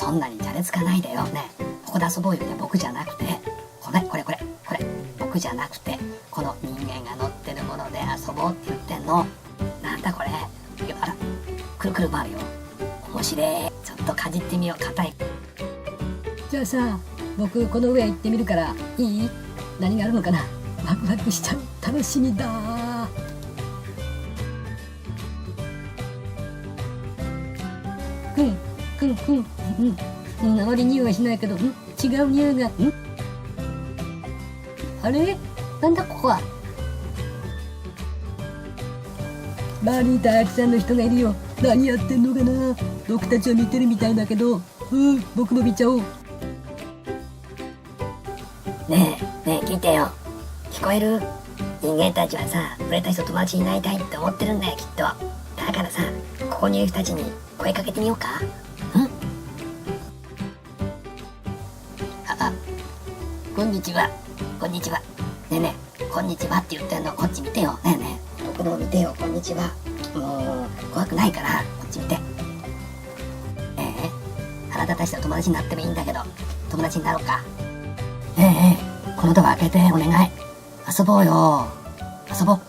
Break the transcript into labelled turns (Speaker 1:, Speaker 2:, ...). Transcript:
Speaker 1: そんなにじゃれつかないでよね。ここで遊ぼうよ。いや僕じゃなくてこれ僕じゃなくてこの人間が乗ってるもので遊ぼうって言ってんの。なんだこれ。いやあらくるくる回るよ。面白い。ちょっとかじってみよう。硬い。じゃあさ僕この上行ってみるからいい？何があるのかな。ワクワクしちゃう。楽しみだ。あまり匂いはしないけど、違う匂いが、あれなんだここは。周りにたくさんの人がいるよ。何やってんのかな。僕たちは見てるみたいだけど、僕も見ちゃおう。ねえ聞いてよ。聞こえる？人間たちはさ、俺たちと友達になりたいって思ってるんだよきっと。だからさ、ここにいる人たちに声かけてみようか。こんにちは。ねえねえ、こんにちはって言ってんの。こっち見てよ。ねえねえ、僕の見てよ。こんにちは。もう怖くないからこっち見て。あなたたちと友達になってもいいんだけど、友達になろうか。このドア開けてお願い。遊ぼうよ。遊ぼう。